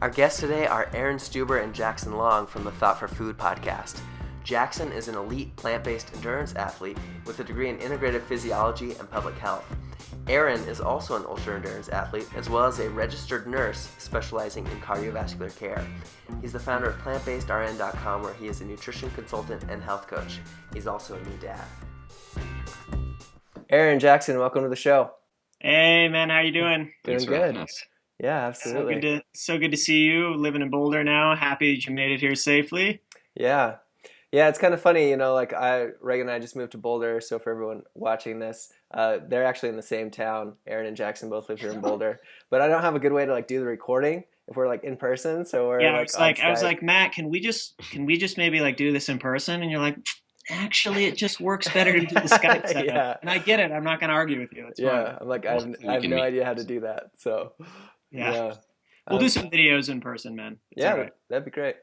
Our guests today are Aaron Stuber and Jackson Long from the Thought for Food podcast. Jackson is an elite plant-based endurance athlete with a degree in integrative physiology and public health. Aaron is also an ultra-endurance athlete as well as a registered nurse specializing in cardiovascular care. He's the founder of PlantBasedRN.com, where he is a nutrition consultant and health coach. He's also a new dad. Aaron, Jackson, welcome to the show. Hey man, how you doing? Doing good. Yeah, absolutely. So good to see you. Living in Boulder now. Happy that you made it here safely. Yeah, it's kind of funny, Reagan and I just moved to Boulder, so for everyone watching this, they're actually in the same town. Aaron and Jackson both live here in Boulder, but I don't have a good way to do the recording if we're in person. So we're I was like, Matt, can we just maybe do this in person? And you're like, actually, it just works better to do the Skype setup. Yeah. And I get it. I'm not going to argue with you. It's fine. I'm like, I have no idea how to do that. So yeah. We'll do some videos in person, man. Right. That'd be great.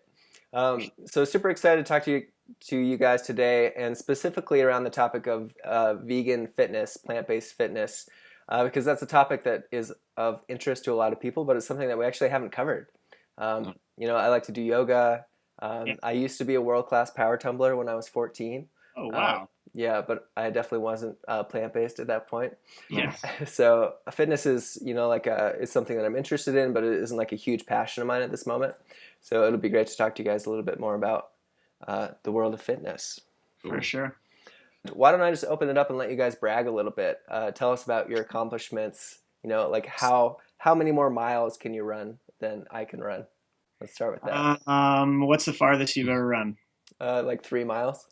So super excited to talk to you guys today, and specifically around the topic of vegan fitness, plant-based fitness, because that's a topic that is of interest to a lot of people, but it's something that we actually haven't covered. I like to do yoga. I used to be a world-class power tumbler when I was 14. Oh, wow. But I definitely wasn't plant-based at that point. Yeah. So fitness is, is something that I'm interested in, but it isn't a huge passion of mine at this moment. So it'll be great to talk to you guys a little bit more about the world of fitness. For sure. Why don't I just open it up and let you guys brag a little bit? Tell us about your accomplishments. How many more miles can you run than I can run? Let's start with that. What's the farthest you've ever run? 3 miles.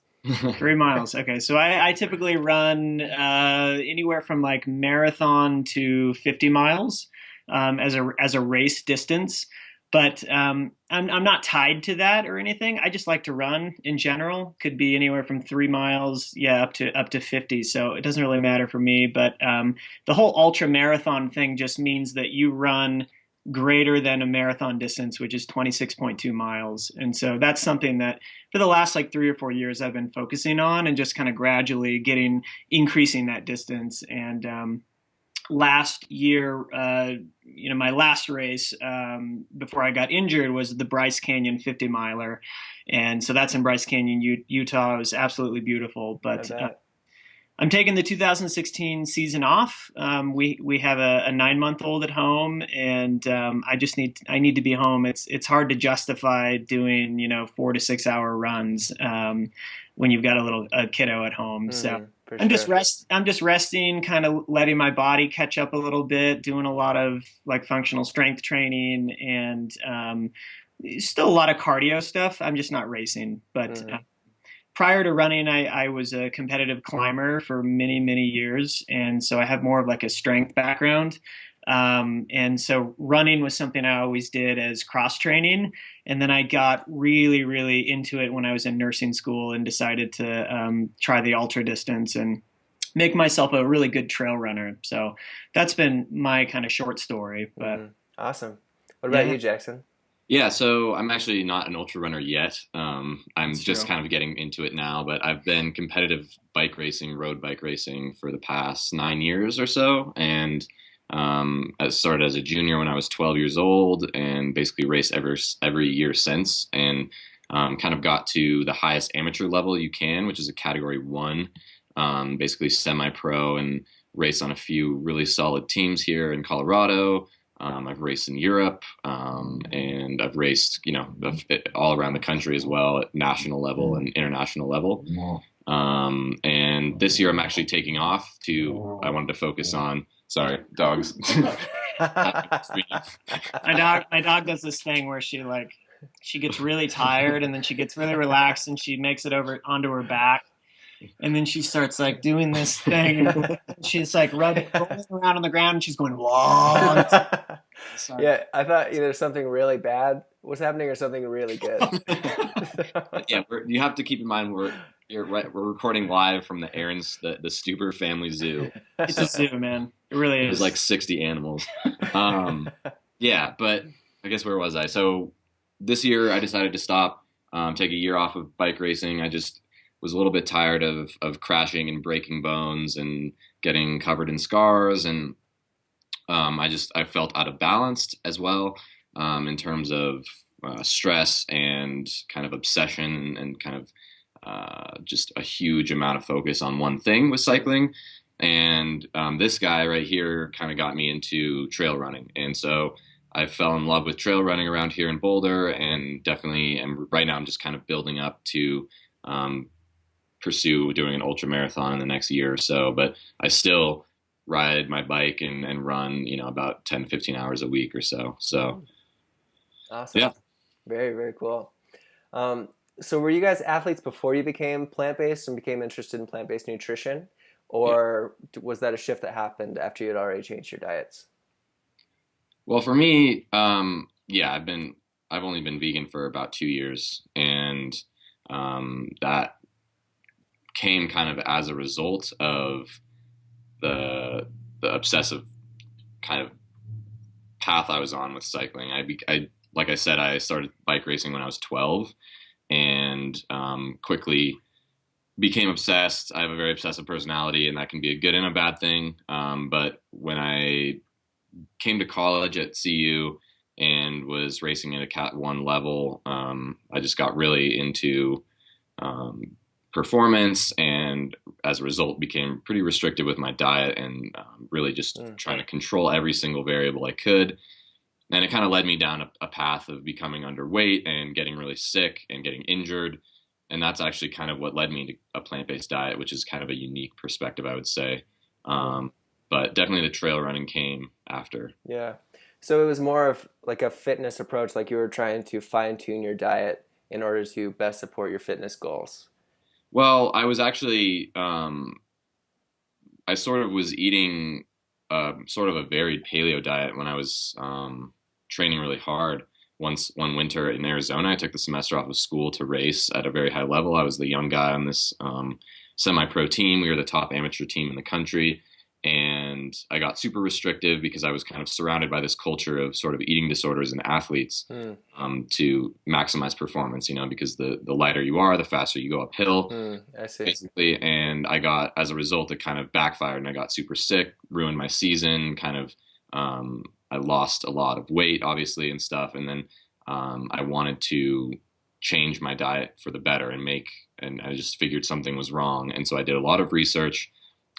3 miles. Okay. So I typically run anywhere from marathon to 50 miles as a race distance. But I'm not tied to that or anything. I just like to run in general. Could be anywhere from 3 miles, up to 50. So it doesn't really matter for me. But the whole ultra marathon thing just means that you run greater than a marathon distance, which is 26.2 miles. And so that's something that for the last 3 or 4 years I've been focusing on, and just kind of gradually increasing that distance. And last year, my last race before I got injured was the Bryce Canyon 50 miler. And so that's in Bryce Canyon, Utah. It was absolutely beautiful. But I'm taking the 2016 season off. We have a 9-month-old at home, and I need to be home. It's hard to justify doing 4 to 6 hour runs when you've got a kiddo at home. So I'm just resting, kind of letting my body catch up a little bit, doing a lot of functional strength training, and still a lot of cardio stuff. I'm just not racing, but. Prior to running, I was a competitive climber for many, many years. And so I have more of a strength background. And so running was something I always did as cross training. And then I got really, really into it when I was in nursing school and decided to try the ultra distance and make myself a really good trail runner. So that's been my kind of short story. But Awesome. What about you, Jackson? Yeah, so I'm actually not an ultra runner yet. I'm just kind of getting into it now, but I've been competitive road bike racing for the past 9 years or so. And I started as a junior when I was 12 years old, and basically raced every year since, and kind of got to the highest amateur level you can, which is a category 1, basically semi-pro, and raced on a few really solid teams here in Colorado. I've raced in Europe, and I've raced, all around the country as well at national level and international level. And this year I'm actually taking off I wanted to focus on, sorry, dogs. My dog does this thing where she gets really tired, and then she gets really relaxed, and she makes it over onto her back. And then she starts doing this thing, and she's rolling around on the ground, and she's going, whoa. Yeah, I thought either something really bad was happening or something really good. Yeah, you have to keep in mind we're recording live from the Stuber family zoo. It's a zoo, man. It really is. There's 60 animals. Yeah, but I guess where was I? So this year I decided to stop, take a year off of bike racing. I just was a little bit tired of crashing and breaking bones and getting covered in scars, and I felt out of balance as well. in terms of stress and kind of obsession and kind of just a huge amount of focus on one thing with cycling. And this guy right here kind of got me into trail running. And so I fell in love with trail running around here in Boulder, and definitely, and right now I'm just kind of building up to pursue doing an ultra marathon in the next year or so. But I still ride my bike and run, about 10 to 15 hours a week or so. So, awesome. Yeah. Very, very cool. So were you guys athletes before you became plant-based and became interested in plant-based nutrition? Or was that a shift that happened after you had already changed your diets? Well, for me, I've only been vegan for about 2 years, and that came kind of as a result of the obsessive kind of path I was on with cycling. I like I said, I started bike racing when I was 12, and quickly became obsessed. I have a very obsessive personality, and that can be a good and a bad thing. But when I came to college at CU and was racing at a Cat 1 level, I just got really into performance, and as a result became pretty restrictive with my diet, and really just trying to control every single variable I could. And it kind of led me down a path of becoming underweight and getting really sick and getting injured. And that's actually kind of what led me to a plant-based diet, which is kind of a unique perspective, I would say. But definitely the trail running came after. Yeah. So it was more of like a fitness approach, like you were trying to fine-tune your diet in order to best support your fitness goals. Well, I was actually, I sort of was eating sort of a varied paleo diet when I was training really hard. One winter in Arizona, I took the semester off of school to race at a very high level. I was the young guy on this semi-pro team. We were the top amateur team in the country. And I got super restrictive because I was kind of surrounded by this culture of sort of eating disorders in athletes to maximize performance, because the lighter you are, the faster you go uphill, I see. basically. And as a result, it kind of backfired, and I got super sick, ruined my season, kind of, I lost a lot of weight, obviously, and stuff. And then I wanted to change my diet for the better and I just figured something was wrong. And so I did a lot of research,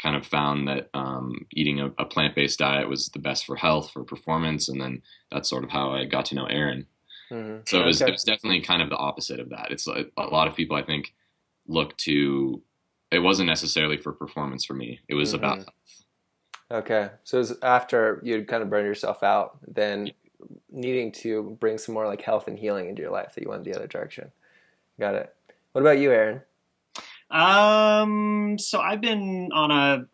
kind of found that eating a plant-based diet was the best for health, for performance, and then that's sort of how I got to know Aaron. So it was definitely kind of the opposite of that. It's like, a lot of people, I think, look to, it wasn't necessarily for performance for me. It was about health. Okay. So it was after you'd kind of burned yourself out, then needing to bring some more like health and healing into your life that you went the other direction. Got it. What about you, Aaron? So I've been on a,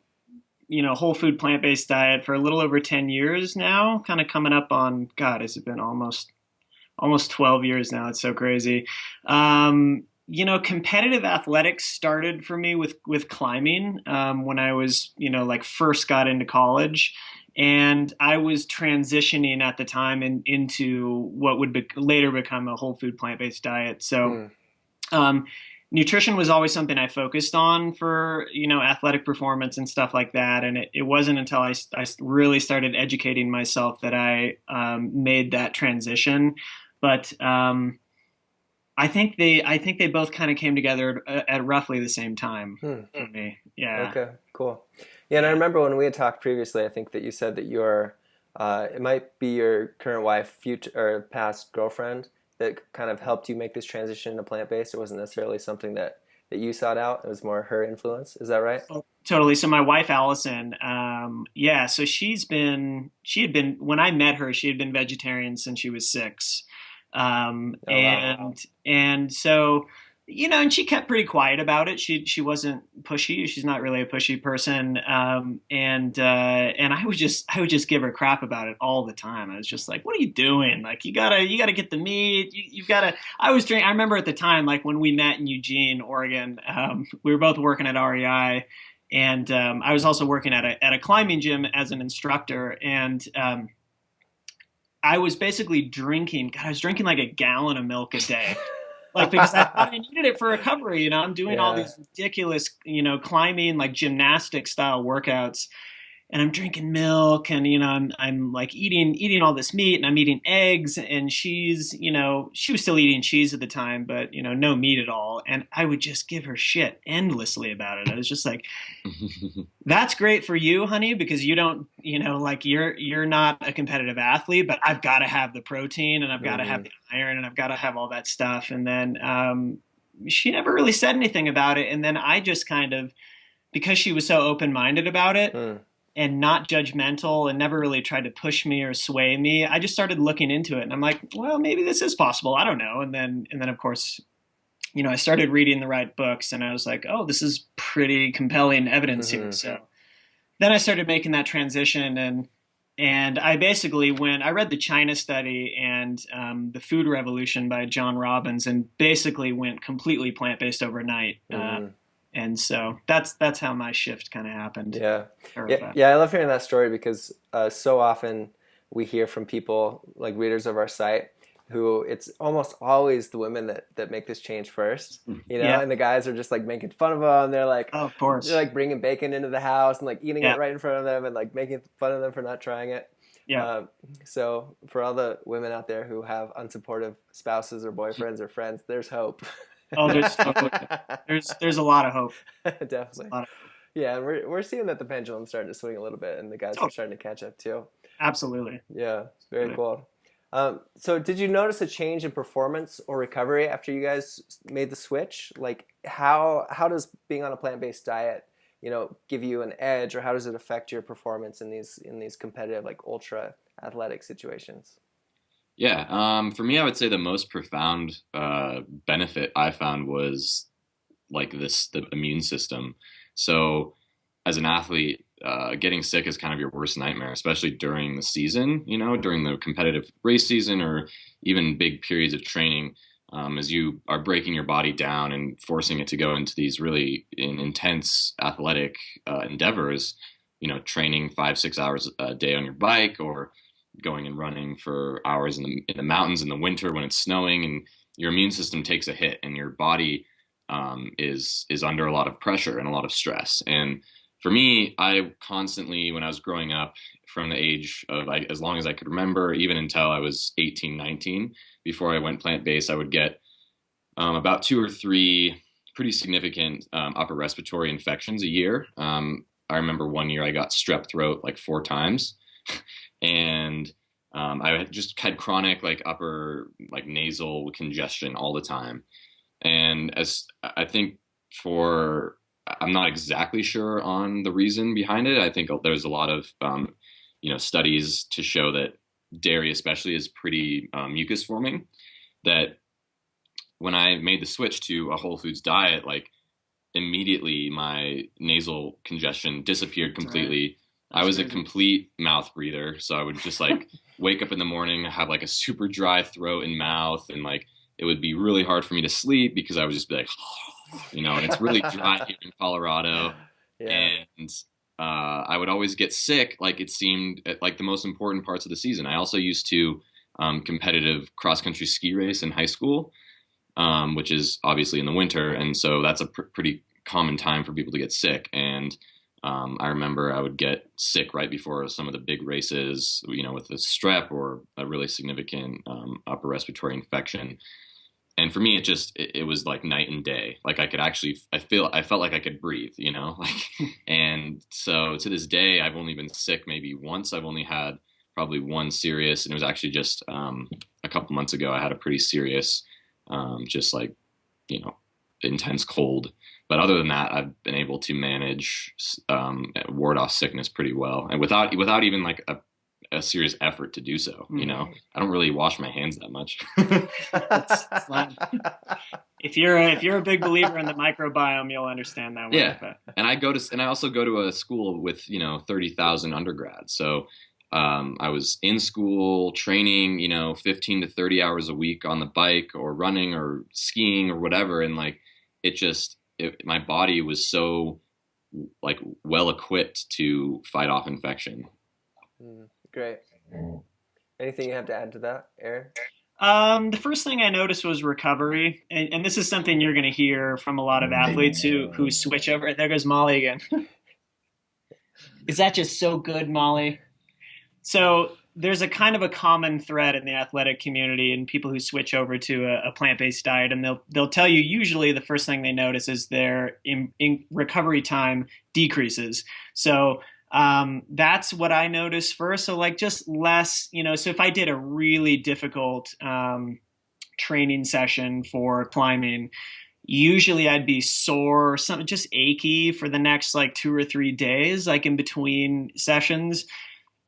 whole food plant-based diet for a little over 10 years now, kind of coming up on, God, has it been almost 12 years now? It's so crazy. Competitive athletics started for me with climbing, when I was, first got into college, and I was transitioning at the time into what would later become a whole food plant-based diet. So, nutrition was always something I focused on for, athletic performance and stuff like that. And it wasn't until I really started educating myself that I made that transition. But I think they both kind of came together at roughly the same time for me. Yeah. Okay, cool. Yeah, and I remember when we had talked previously, I think that you said that your, it might be your current wife, future or past girlfriend, that kind of helped you make this transition to plant-based. It wasn't necessarily something that you sought out. It was more her influence. Is that right? Oh, totally. So my wife, Allison, so she had been, when I met her, she had been vegetarian since she was 6. Wow. And so, and she kept pretty quiet about it. She wasn't pushy. She's not really a pushy person. And I would just give her crap about it all the time. I was just like, what are you doing? Like, you gotta get the meat. You've gotta, I remember at the time, like when we met in Eugene, Oregon, we were both working at REI, and I was also working at a climbing gym as an instructor. And, I was basically drinking like a gallon of milk a day. Like, because I thought I needed it for recovery. I'm doing all these ridiculous, climbing, like gymnastic style workouts. and I'm drinking milk, and I'm like eating all this meat, and I'm eating eggs, and she's she was still eating cheese at the time, but no meat at all, and I would just give her shit endlessly about it. I was just like, that's great for you, honey, because you don't like you're not a competitive athlete, but I've got to have the protein, and I've got to have the iron, and I've got to have all that stuff. And then she never really said anything about it, and then I just kind of, because she was so open-minded about it and not judgmental and never really tried to push me or sway me, I just started looking into it, and I'm like, well, maybe this is possible. I don't know. And then of course, I started reading the right books, and I was like, oh, this is pretty compelling evidence here. So then I started making that transition, and I basically I read the China Study and the Food Revolution by John Robbins, and basically went completely plant-based overnight. And so that's how my shift kind of happened. Yeah. I love hearing that story, because so often we hear from people, like readers of our site, who it's almost always the women that make this change first, and the guys are just like making fun of them. They're like, oh, of course, they're like bringing bacon into the house and like eating it right in front of them, and like making fun of them for not trying it. Yeah. So for all the women out there who have unsupportive spouses or boyfriends or friends, there's hope. Oh, there's a lot of hope. Definitely. Yeah, and we're seeing that the pendulum's starting to swing a little bit, and the guys are starting to catch up too. Absolutely. Yeah, very cool. So did you notice a change in performance or recovery after you guys made the switch? Like how does being on a plant-based diet, give you an edge, or how does it affect your performance in these competitive, like ultra athletic situations? Yeah, for me, I would say the most profound benefit I found was like the immune system. So as an athlete, getting sick is kind of your worst nightmare, especially during the season, during the competitive race season, or even big periods of training, as you are breaking your body down and forcing it to go into these really intense athletic endeavors, training 5-6 hours a day on your bike, or going and running for hours in the mountains in the winter when it's snowing, and your immune system takes a hit, and your body is under a lot of pressure and a lot of stress. And for me, I constantly, when I was growing up, from the age of as long as I could remember, even until I was 18, 19, before I went plant-based, I would get about 2 or 3 pretty significant upper respiratory infections a year. I remember one year I got strep throat like 4 times. And I just had chronic like upper like nasal congestion all the time. And as I think I'm not exactly sure on the reason behind it. I think there's a lot of studies to show that dairy especially is pretty mucus forming. That when I made the switch to a whole foods diet, like immediately my nasal congestion disappeared completely. Right. I was a complete mouth breather. So I would just like wake up in the morning, have like a super dry throat and mouth. And like, it would be really hard for me to sleep because I would just be like, and it's really dry here in Colorado. Yeah. And I would always get sick. Like it seemed at like the most important parts of the season. I also used to competitive cross-country ski race in high school, which is obviously in the winter. And so that's a pretty common time for people to get sick. And I remember I would get sick right before some of the big races, with a strep or a really significant upper respiratory infection. And for me, it was like night and day. Like I felt like I could breathe, and so to this day, I've only been sick maybe once. I've only had probably one serious, and it was actually just a couple months ago. I had a pretty serious, intense cold. But other than that, I've been able to manage, ward off sickness pretty well, and without even like a serious effort to do so. I don't really wash my hands that much. If you're a big believer in the microbiome, you'll understand that one. Yeah, and I also go to a school with 30,000 undergrads, so I was in school training 15 to 30 hours a week on the bike or running or skiing or whatever, and like my body was so like well equipped to fight off infection. Great. Anything you have to add to that, Aaron? The first thing I noticed was recovery, and this is something you're going to hear from a lot of athletes who switch over. There goes Molly again. Is that just so good, Molly? So there's a kind of a common thread in the athletic community and people who switch over to a plant-based diet, and they'll tell you usually the first thing they notice is their in recovery time decreases. So that's what I noticed first. So like just less, so if I did a really difficult training session for climbing, usually I'd be sore, something just achy for the next like 2 or 3 days, like in between sessions.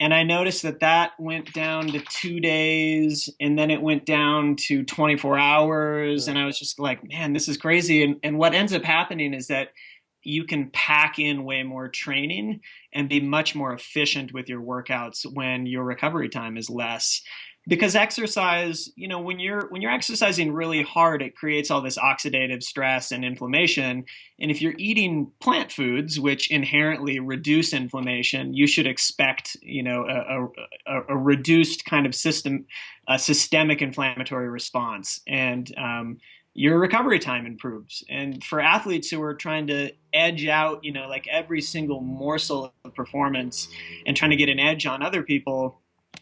And I noticed that went down to 2 days, and then it went down to 24 hours. And I was just like, man, this is crazy. And what ends up happening is that you can pack in way more training and be much more efficient with your workouts when your recovery time is less. Because exercise, when you're exercising really hard, it creates all this oxidative stress and inflammation. And if you're eating plant foods, which inherently reduce inflammation, you should expect, a reduced kind of systemic inflammatory response. And your recovery time improves. And for athletes who are trying to edge out, like every single morsel of performance and trying to get an edge on other people,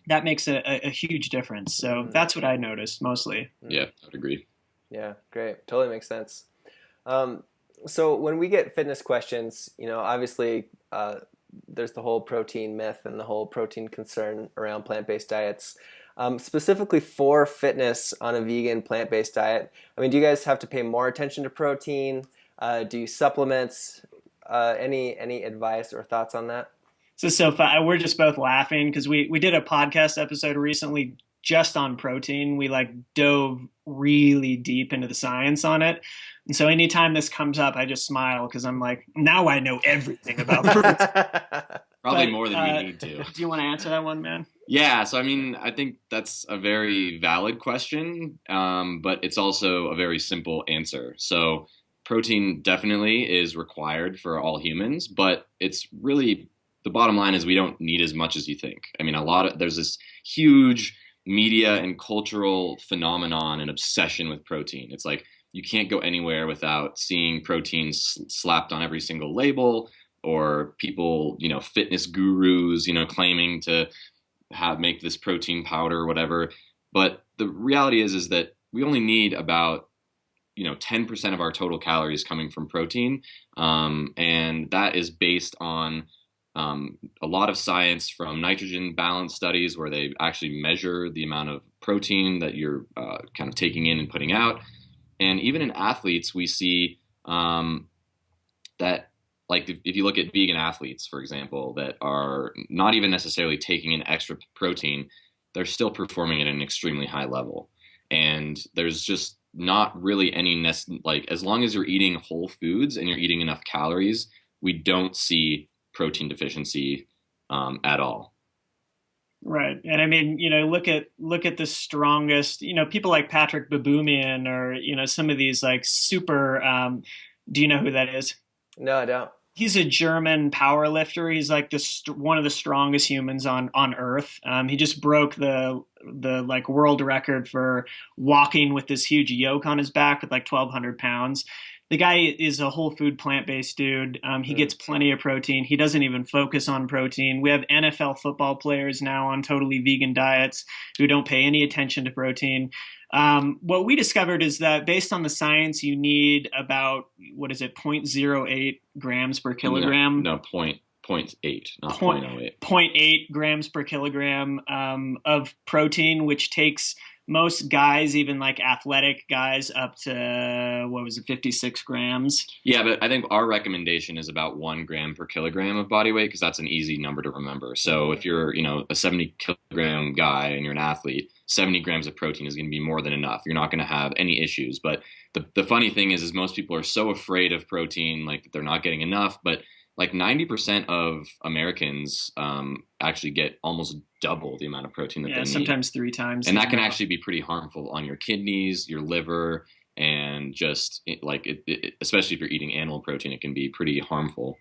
that makes a huge difference. So that's what I noticed mostly. Yeah, I would agree. Yeah, great. Totally makes sense. So when we get fitness questions, obviously there's the whole protein myth and the whole protein concern around plant-based diets. Specifically for fitness on a vegan plant-based diet, do you guys have to pay more attention to protein? Do you supplements? Any advice or thoughts on that? So fun. We're just both laughing because we did a podcast episode recently just on protein. We like dove really deep into the science on it. And so anytime this comes up, I just smile because I'm like, now I know everything about protein. Probably more than we need to. Do you want to answer that one, man? Yeah, so I think that's a very valid question, but it's also a very simple answer. So protein definitely is required for all humans, but it's really, the bottom line is we don't need as much as you think. There's this huge media and cultural phenomenon and obsession with protein. It's like you can't go anywhere without seeing protein slapped on every single label, or people, fitness gurus, claiming to make this protein powder or whatever. But the reality is that we only need about 10% of our total calories coming from protein, and that is based on a lot of science from nitrogen balance studies where they actually measure the amount of protein that you're kind of taking in and putting out. And even in athletes, we see that, like, if you look at vegan athletes, for example, that are not even necessarily taking in extra protein, they're still performing at an extremely high level. And there's just not really any as long as you're eating whole foods and you're eating enough calories, we don't see protein deficiency at all. Right. And look at the strongest, people like Patrick Baboumian or, some of these like super, do you know who that is? No, I don't. He's a German power lifter. He's like one of the strongest humans on Earth. He just broke the like world record for walking with this huge yoke on his back with like 1,200 pounds. The guy is a whole food plant-based dude. He gets plenty of protein. He doesn't even focus on protein. We have NFL football players now on totally vegan diets who don't pay any attention to protein. What we discovered is that based on the science, you need about, 0.08 grams per kilogram? No, 0.8, not 0.08. 0.8 grams per kilogram of protein, which takes most guys, even like athletic guys, up to 56 grams. Yeah, but I think our recommendation is about 1 gram per kilogram of body weight because that's an easy number to remember. So if you're, a 70 kilogram guy and you're an athlete, 70 grams of protein is going to be more than enough. You're not going to have any issues. But the funny thing is most people are so afraid of protein, like they're not getting enough. But like 90% of Americans actually get almost double the amount of protein that they need. Sometimes 3 times. And that can actually be pretty harmful on your kidneys, your liver, and just especially if you're eating animal protein, it can be pretty harmful.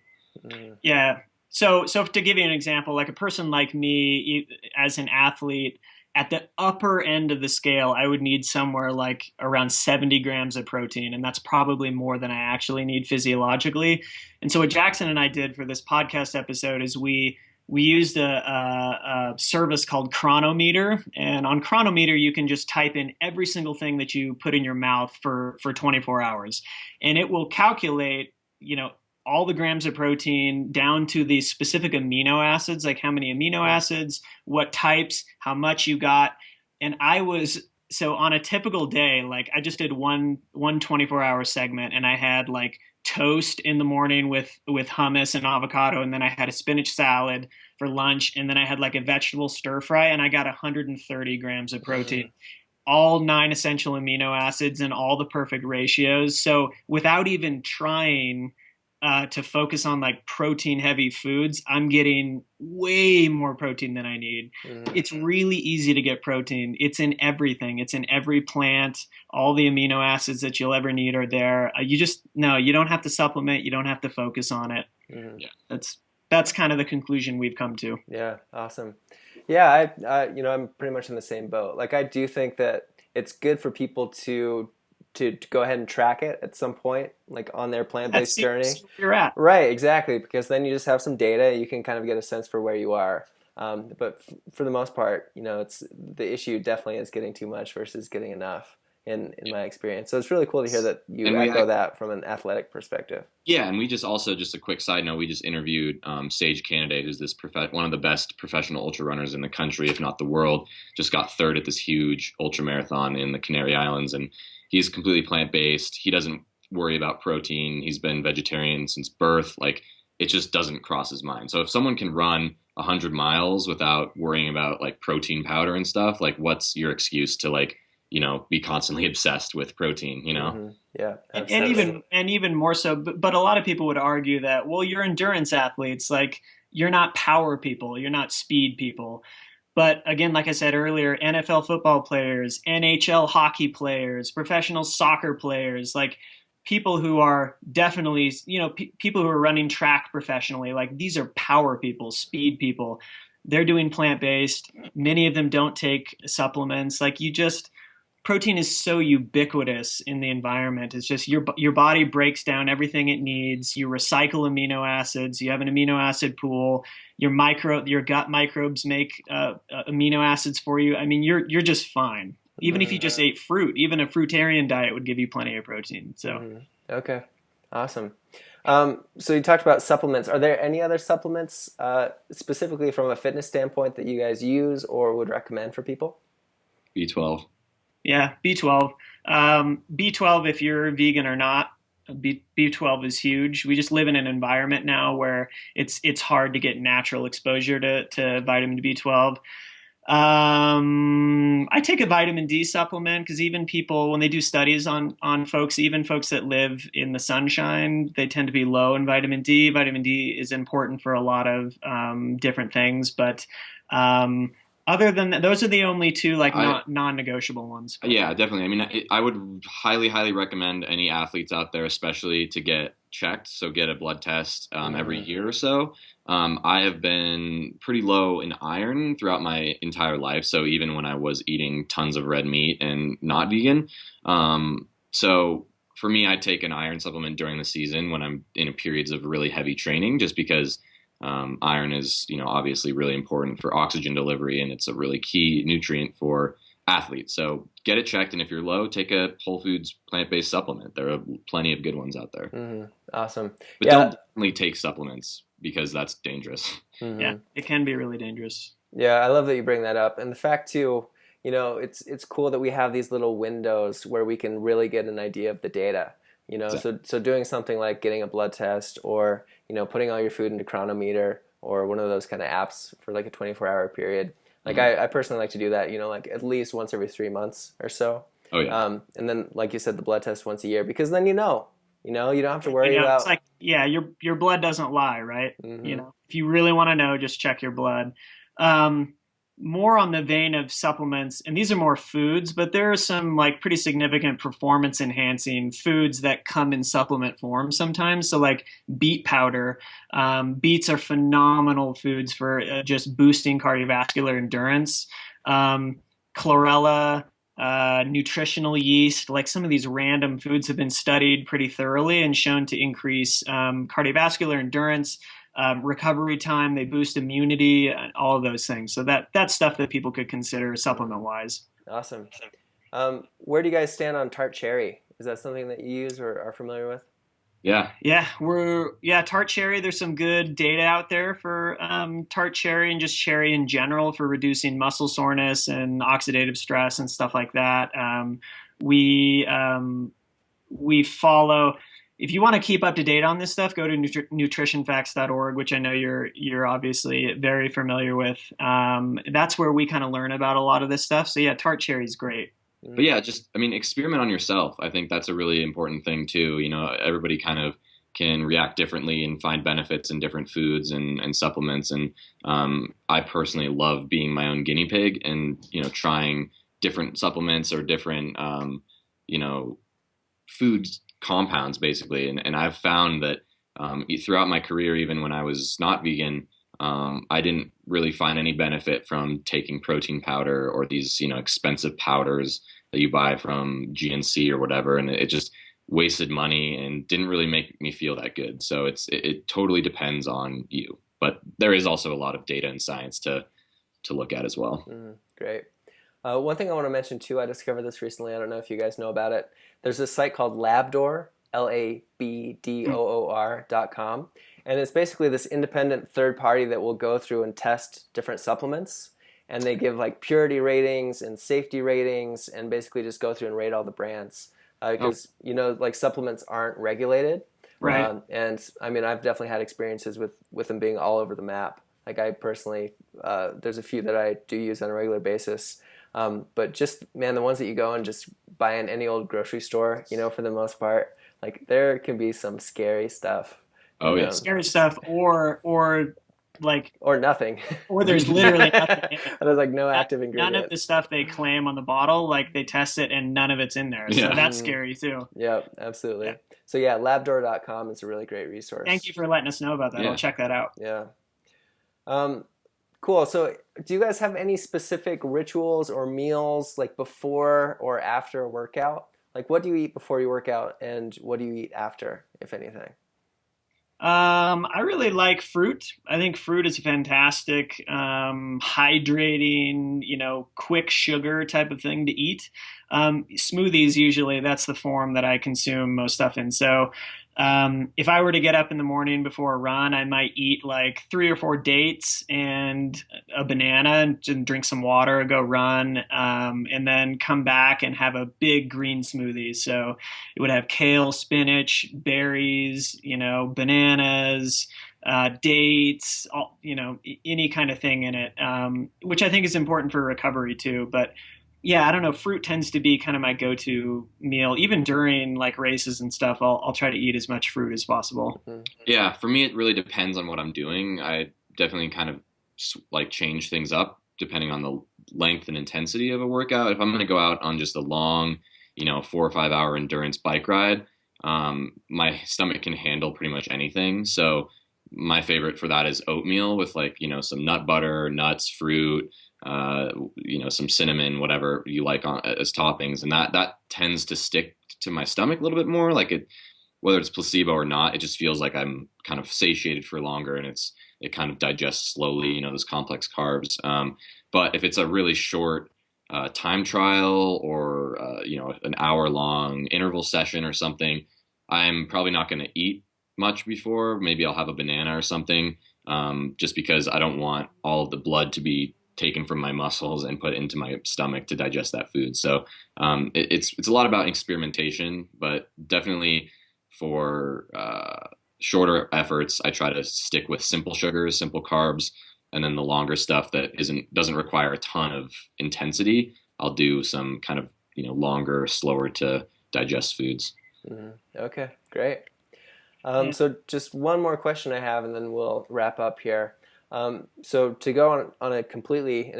Yeah. So to give you an example, like a person like me as an athlete, at the upper end of the scale, I would need somewhere like around 70 grams of protein. And that's probably more than I actually need physiologically. And so what Jackson and I did for this podcast episode is we used a service called Chronometer. And on Chronometer, you can just type in every single thing that you put in your mouth for 24 hours. And it will calculate, all the grams of protein down to the specific amino acids, like how many amino acids, what types, how much you got. And so on a typical day, like I just did one 24-hour segment, and I had like toast in the morning with hummus and avocado, and then I had a spinach salad for lunch, and then I had like a vegetable stir fry, and I got 130 grams of protein. All 9 essential amino acids and all the perfect ratios. So without even trying to focus on like protein heavy foods, I'm getting way more protein than I need. It's really easy to get protein. It's in everything. It's in every plant. All the amino acids that you'll ever need are there. You don't have to supplement. You don't have to focus on it. Yeah. That's kind of the conclusion we've come to. Yeah. Awesome. Yeah. I'm pretty much in the same boat. Like, I do think that it's good for people to go ahead and track it at some point, like on their plant-based journey. That's where you're at. Right, exactly, because then you just have some data, you can kind of get a sense for where you are. But for the most part, it's the issue definitely is getting too much versus getting enough in my experience. So it's really cool to hear that you echo that from an athletic perspective. Yeah, and we just a quick side note, we just interviewed Sage Candidate, who's this one of the best professional ultra runners in the country, if not the world, just got third at this huge ultra marathon in the Canary Islands, and he's completely plant-based. He doesn't worry about protein. He's been vegetarian since birth. Like, it just doesn't cross his mind. So if someone can run 100 miles without worrying about like protein powder and stuff, like, what's your excuse to like, be constantly obsessed with protein, Mm-hmm. Yeah. And even more so, but a lot of people would argue that, well, you're endurance athletes. Like, you're not power people. You're not speed people. But again, like I said earlier, NFL football players, NHL hockey players, professional soccer players, like people who are definitely, people who are running track professionally, like these are power people, speed people. They're doing plant-based. Many of them don't take supplements. Like, protein is so ubiquitous in the environment. It's just your body breaks down everything it needs. You recycle amino acids. You have an amino acid pool. Your gut microbes make amino acids for you. I mean, you're just fine. Even if you just ate fruit, even a fruitarian diet would give you plenty of protein. So Okay, awesome. So you talked about supplements. Are there any other supplements specifically from a fitness standpoint that you guys use or would recommend for people? B12. Yeah, B12. B12, if you're vegan or not, B12 is huge. We just live in an environment now where it's hard to get natural exposure to vitamin B12. I take a vitamin D supplement because even people, when they do studies on folks, even folks that live in the sunshine, they tend to be low in vitamin D. Vitamin D is important for a lot of different things, but other than that, those are the only two non-negotiable ones. Yeah, definitely. I mean, I would highly, highly recommend any athletes out there, especially to get checked. So get a blood test every year or so. I have been pretty low in iron throughout my entire life. So even when I was eating tons of red meat and not vegan. So for me, I take an iron supplement during the season when I'm in periods of really heavy training, just because iron is, obviously really important for oxygen delivery, and it's a really key nutrient for athletes. So get it checked, and if you're low, take a Whole Foods plant-based supplement. There are plenty of good ones out there. Awesome. But don't definitely take supplements because that's dangerous. Yeah, it can be really dangerous. Yeah, I love that you bring that up. And the fact too, it's cool that we have these little windows where we can really get an idea of the data. Exactly. So doing something like getting a blood test or, putting all your food into Chronometer or one of those kind of apps for like a 24-hour period. Like I personally like to do that, like at least once every 3 months or so. Oh yeah. And then, like you said, the blood test once a year, because then you don't have to worry about. It's like, yeah, your blood doesn't lie, right? If you really want to know, just check your blood. More on the vein of supplements, and these are more foods, but there are some like pretty significant performance enhancing foods that come in supplement form sometimes. So like beet powder, beets are phenomenal foods for just boosting cardiovascular endurance. Chlorella, nutritional yeast, like some of these random foods have been studied pretty thoroughly and shown to increase cardiovascular endurance, recovery time. They boost immunity, all of those things. So that's stuff that people could consider supplement wise. Awesome. Where do you guys stand on tart cherry? Is that something that you use or are familiar with? Yeah, tart cherry. There's some good data out there for tart cherry and just cherry in general for reducing muscle soreness and oxidative stress and stuff like that. We follow. If you want to keep up to date on this stuff, go to nutritionfacts.org, which I know you're obviously very familiar with. That's where we kind of learn about a lot of this stuff. So yeah, tart cherry is great. But yeah, experiment on yourself. I think that's a really important thing too. Everybody kind of can react differently and find benefits in different foods and supplements. And I personally love being my own guinea pig and, trying different supplements or different, food compounds basically. And I've found that throughout my career, even when I was not vegan, I didn't really find any benefit from taking protein powder or these, expensive powders that you buy from GNC or whatever. And it just wasted money and didn't really make me feel that good. So it totally depends on you. But there is also a lot of data and science to look at as well. Great. One thing I want to mention too, I discovered this recently. I don't know if you guys know about it. There's this site called Labdoor, LABDOOR.com. And it's basically this independent third party that will go through and test different supplements. And they give like purity ratings and safety ratings and basically just go through and rate all the brands. Because, like supplements aren't regulated. Right. And I mean, I've definitely had experiences with them being all over the map. Like I personally, there's a few that I do use on a regular basis. But just, man, the ones that you go and just buy in any old grocery store, for the most part, like there can be some scary stuff. Oh, yeah. Scary stuff or nothing. Or there's literally nothing. There's like no active ingredient. None of the stuff they claim on the bottle, like they test it and none of it's in there. So that's scary too. Yeah, absolutely. Yeah. So yeah, labdoor.com is a really great resource. Thank you for letting us know about that. Yeah. I'll check that out. Yeah. Cool. So do you guys have any specific rituals or meals like before or after a workout? Like what do you eat before you work out and what do you eat after, if anything? I really like fruit. I think fruit is fantastic, hydrating, quick sugar type of thing to eat. Smoothies, usually that's the form that I consume most stuff in. So if I were to get up in the morning before a run, I might eat like 3 or 4 dates and a banana and drink some water, go run, and then come back and have a big green smoothie. So it would have kale, spinach, berries, bananas, dates, any kind of thing in it, which I think is important for recovery too. But yeah, I don't know. Fruit tends to be kind of my go-to meal. Even during like races and stuff, I'll try to eat as much fruit as possible. Yeah, for me, it really depends on what I'm doing. I definitely kind of like change things up depending on the length and intensity of a workout. If I'm going to go out on just a long, 4 or 5 hour endurance bike ride, my stomach can handle pretty much anything. So my favorite for that is oatmeal with like, some nut butter, nuts, fruit, some cinnamon, whatever you like as toppings. And that tends to stick to my stomach a little bit more. Like whether it's placebo or not, it just feels like I'm kind of satiated for longer and it kind of digests slowly, those complex carbs. But if it's a really short time trial or, an hour long interval session or something, I'm probably not going to eat much before. Maybe I'll have a banana or something, just because I don't want all of the blood to be taken from my muscles and put into my stomach to digest that food. So it's a lot about experimentation, but definitely for shorter efforts, I try to stick with simple sugars, simple carbs, and then the longer stuff that doesn't require a ton of intensity, I'll do some kind of longer, slower to digest foods. Mm-hmm. Okay, great. So just one more question I have, and then we'll wrap up here. So to go on a completely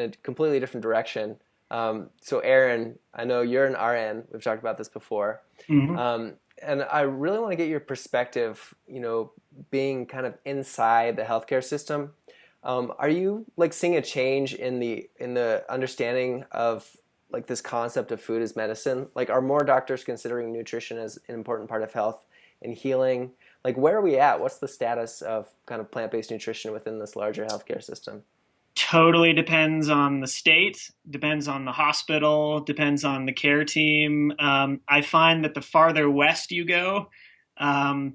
different direction. So Aaron, I know you're an RN. We've talked about this before. Mm-hmm. And I really want to get your perspective, being kind of inside the healthcare system. Are you like seeing a change in the understanding of like this concept of food as medicine? Like, are more doctors considering nutrition as an important part of health and healing? Like, where are we at? What's the status of kind of plant-based nutrition within this larger healthcare system? Totally depends on the state, depends on the hospital, depends on the care team. I find that the farther west you go,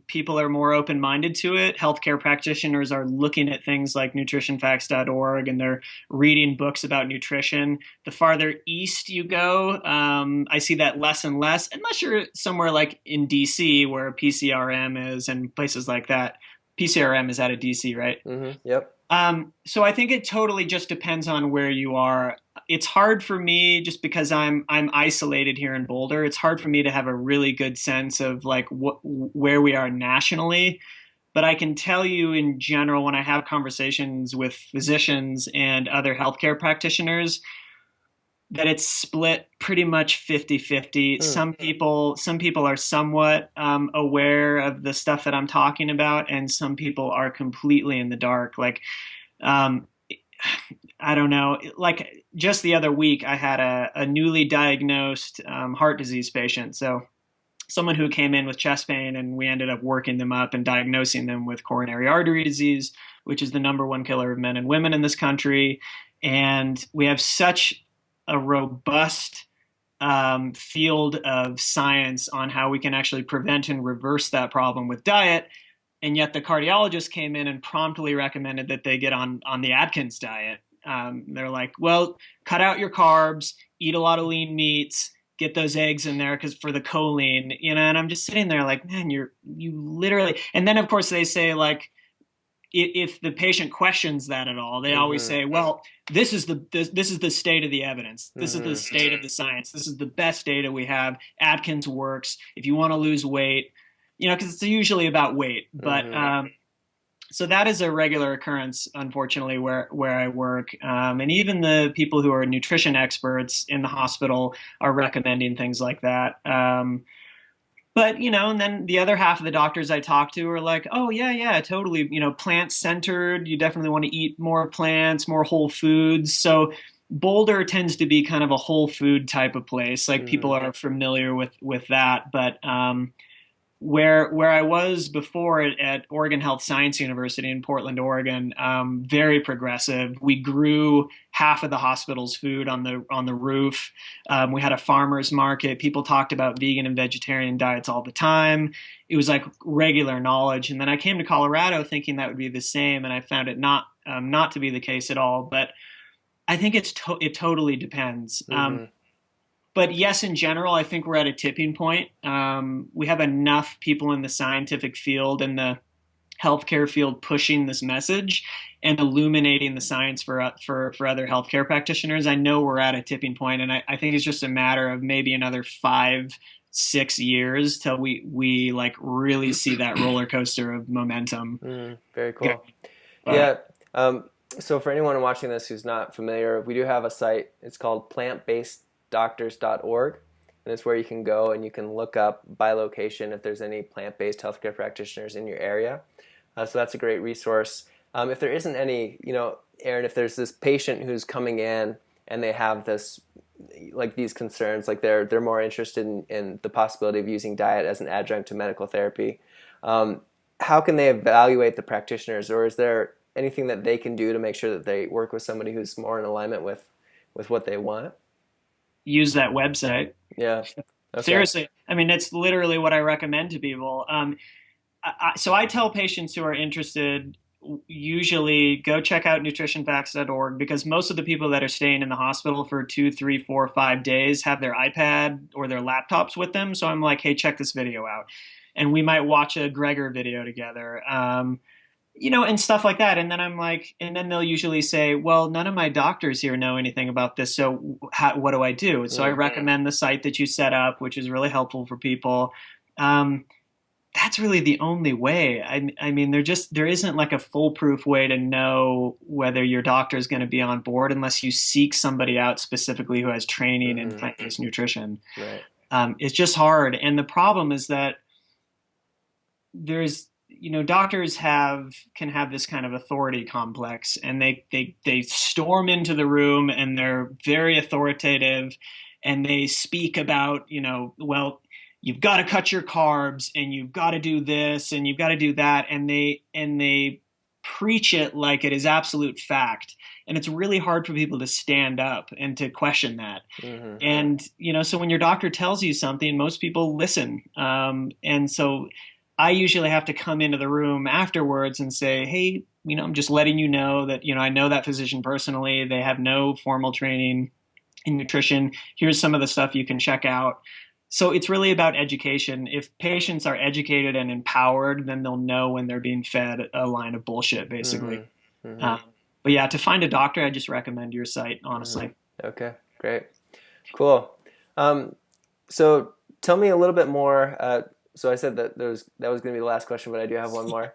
people are more open-minded to it. Healthcare practitioners are looking at things like nutritionfacts.org and they're reading books about nutrition. The farther east you go, I see that less and less, unless you're somewhere like in DC where PCRM is and places like that. PCRM is out of DC, right? Mm-hmm. Yep. So I think it totally just depends on where you are. It's hard for me just because I'm isolated here in Boulder. It's hard for me to have a really good sense of like where we are nationally. But I can tell you in general when I have conversations with physicians and other healthcare practitioners that it's split pretty much 50-50. Some people are somewhat aware of the stuff that I'm talking about, and some people are completely in the dark. Like, um, I don't know. Like just the other week, I had a newly diagnosed heart disease patient. So someone who came in with chest pain, and we ended up working them up and diagnosing them with coronary artery disease, which is the number one killer of men and women in this country. And we have such a robust field of science on how we can actually prevent and reverse that problem with diet. And yet the cardiologist came in and promptly recommended that they get on the Atkins diet. They're like, well, cut out your carbs, eat a lot of lean meats, get those eggs in there because for the choline, and I'm just sitting there like, man, you literally, and then of course they say like, if the patient questions that at all, they always say, well, this is the state of the evidence. This is the state of the science. This is the best data we have. Atkins works. If you want to lose weight, because it's usually about weight. But so that is a regular occurrence, unfortunately, where I work. And even the people who are nutrition experts in the hospital are recommending things like that. But, and then the other half of the doctors I talk to are like, oh, yeah, totally, plant-centered. You definitely want to eat more plants, more whole foods. So Boulder tends to be kind of a whole food type of place. Like people are familiar with that. But where I was before at Oregon Health Science University in Portland, Oregon, very progressive. We grew half of the hospital's food on the roof. We had a farmer's market. People talked about vegan and vegetarian diets all the time. It was like regular knowledge. And then I came to Colorado thinking that would be the same, and I found it not to be the case at all. But I think it totally depends. But yes, in general, I think we're at a tipping point. We have enough people in the scientific field and the healthcare field pushing this message and illuminating the science for other healthcare practitioners. I know we're at a tipping point, and I think it's just a matter of maybe another 5-6 years till we like really see that roller coaster of momentum. Very cool. Yeah. So for anyone watching this who's not familiar, we do have a site. It's called plantbaseddoctors.org, and it's where you can go and you can look up by location if there's any plant-based healthcare practitioners in your area. So that's a great resource. If there isn't any, Aaron, if there's this patient who's coming in and they have this, like these concerns, like they're more interested in the possibility of using diet as an adjunct to medical therapy, how can they evaluate the practitioners, or is there anything that they can do to make sure that they work with somebody who's more in alignment with what they want? Use that website. Yeah. Okay. Seriously. I mean, it's literally what I recommend to people. So I tell patients who are interested, usually go check out nutritionfacts.org, because most of the people that are staying in the hospital for 2, 3, 4, 5 days have their iPad or their laptops with them. So I'm like, hey, check this video out. And we might watch a Gregor video together. And stuff like that. And then I'm like, and then they'll usually say, well, none of my doctors here know anything about this. So what do I do? So I recommend the site that you set up, which is really helpful for people. That's really the only way. I mean, there isn't like a foolproof way to know whether your doctor is going to be on board unless you seek somebody out specifically who has training in plant-based nutrition. Right. It's just hard. And the problem is that doctors can have this kind of authority complex, and they storm into the room and they're very authoritative, and they speak about, well, you've got to cut your carbs and you've got to do this and you've got to do that, and they preach it like it is absolute fact. And it's really hard for people to stand up and to question that. Mm-hmm. And, so when your doctor tells you something, most people listen. And so I usually have to come into the room afterwards and say, hey, I'm just letting you know that, I know that physician personally. They have no formal training in nutrition. Here's some of the stuff you can check out. So it's really about education. If patients are educated and empowered, then they'll know when they're being fed a line of bullshit, basically. Mm-hmm. Mm-hmm. But yeah, to find a doctor, I just recommend your site, honestly. Mm-hmm. Okay, great. Cool. So tell me a little bit more. So I said that was going to be the last question, but I do have one more.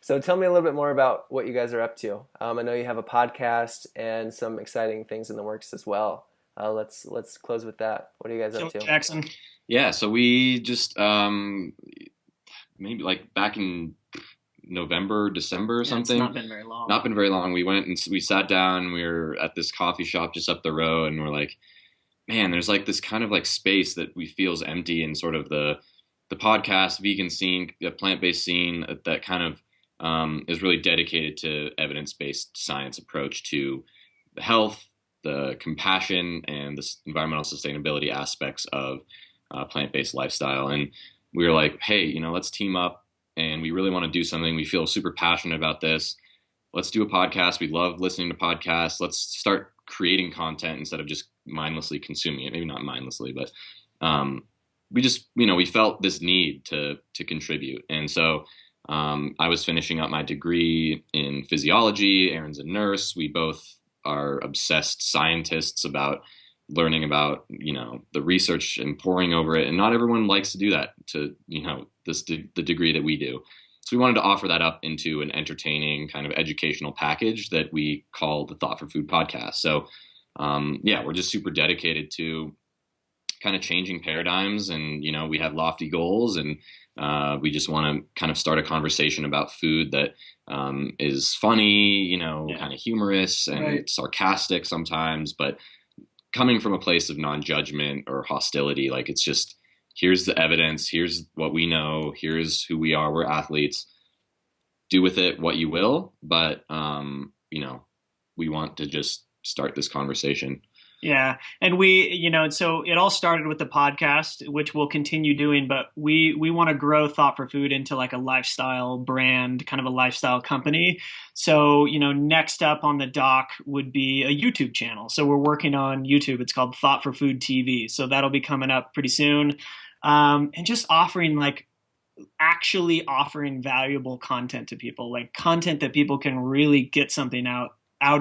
So tell me a little bit more about what you guys are up to. I know you have a podcast and some exciting things in the works as well. Let's close with that. What are you guys up to? Jackson. Yeah, so we just maybe like back in November, December or something. It's not been very long. Not been very long. We went and we sat down. We were at this coffee shop just up the road, and we're like, man, there's like this kind of like space that we feel is empty in sort of the podcast, vegan scene, the plant-based scene that kind of is really dedicated to evidence-based science approach to the health, the compassion, and the environmental sustainability aspects of plant-based lifestyle. And we were like, hey, let's team up, and we really want to do something. We feel super passionate about this. Let's do a podcast. We love listening to podcasts. Let's start creating content instead of just mindlessly consuming it. Maybe not mindlessly, but we just, we felt this need to contribute. And so I was finishing up my degree in physiology. Aaron's a nurse. We both are obsessed scientists about learning about, the research and poring over it. And not everyone likes to do that to, the degree that we do. So we wanted to offer that up into an entertaining kind of educational package that we call the Thought for Food podcast. So we're just super dedicated to kind of changing paradigms, and, we have lofty goals, and we just want to kind of start a conversation about food that is funny, kind of humorous and sarcastic sometimes, but coming from a place of non-judgment or hostility. Like, it's just, here's the evidence, here's what we know, here's who we are, we're athletes, do with it what you will, but we want to just start this conversation. Yeah. And we, so it all started with the podcast, which we'll continue doing, but we want to grow Thought for Food into like a lifestyle brand, kind of a lifestyle company. So, next up on the dock would be a YouTube channel. So we're working on YouTube. It's called Thought for Food TV. So that'll be coming up pretty soon. And just actually offering valuable content to people, like content that people can really get something out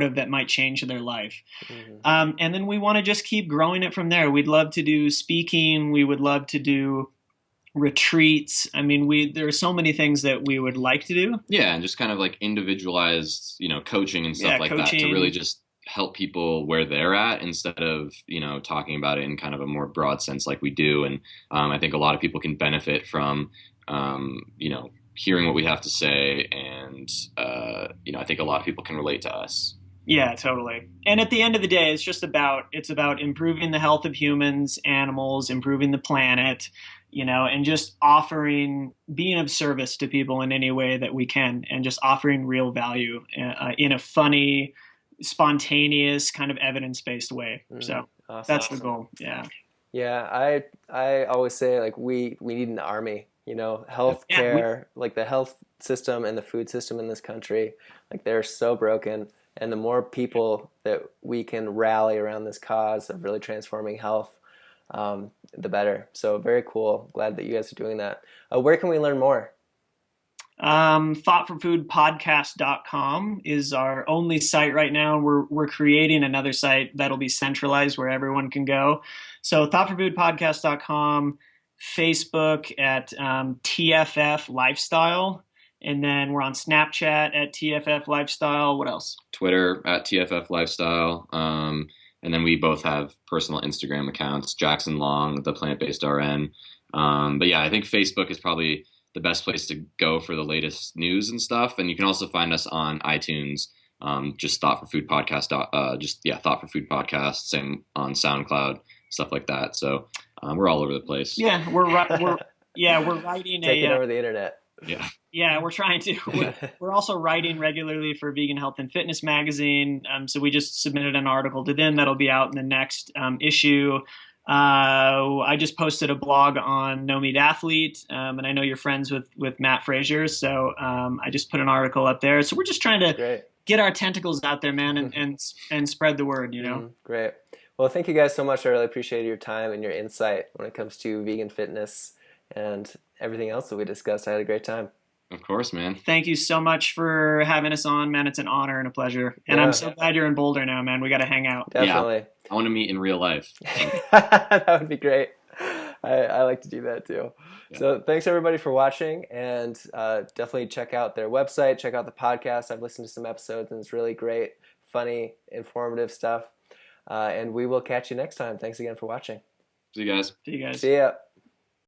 of that might change their life. Mm-hmm. And then we want to just keep growing it from there. We'd love to do speaking. We would love to do retreats. I mean, there are so many things that we would like to do. Yeah. And just kind of like individualized, coaching and stuff that to really just help people where they're at instead of, talking about it in kind of a more broad sense like we do. And I think a lot of people can benefit from, hearing what we have to say, and I think a lot of people can relate to us. Yeah, totally. And at the end of the day, it's about improving the health of humans, animals, improving the planet, and just being of service to people in any way that we can, and just offering real value in a funny, spontaneous, kind of evidence-based way. So awesome. That's the goal. Yeah. Yeah, I always say, like, we need an army. Healthcare, like the health system and the food system in this country, like, they're so broken. And the more people that we can rally around this cause of really transforming health, the better. So very cool. Glad that you guys are doing that. Where can we learn more? Thoughtforfoodpodcast.com is our only site right now. We're creating another site that'll be centralized where everyone can go. So thoughtforfoodpodcast.com. Facebook at TFF Lifestyle, and then we're on Snapchat at TFF Lifestyle. What else? Twitter at TFF Lifestyle, and then we both have personal Instagram accounts, Jackson Long, the plant-based RN. But yeah, I think Facebook is probably the best place to go for the latest news and stuff. And you can also find us on iTunes. Just Thought for Food Podcast. Thought for Food Podcast. Same on SoundCloud, stuff like that. So we're all over the place. Yeah, we're writing taking over the internet. Yeah, we're trying to. We're also writing regularly for Vegan Health and Fitness magazine. So we just submitted an article to them that'll be out in the next issue. I just posted a blog on No Meat Athlete, and I know you're friends with Matt Frazier, so I just put an article up there. So we're just trying to get our tentacles out there, man, and spread the word, you know? Great. Well, thank you guys so much. I really appreciate your time and your insight when it comes to vegan fitness and everything else that we discussed. I had a great time. Of course, man. Thank you so much for having us on, man. It's an honor and a pleasure. And I'm so glad you're in Boulder now, man. We got to hang out. Definitely. Yeah, I want to meet in real life. That would be great. I like to do that too. Yeah. So thanks everybody for watching, and definitely check out their website, check out the podcast. I've listened to some episodes and it's really great, funny, informative stuff. And we will catch you next time. Thanks again for watching. See you guys. See you guys. See ya.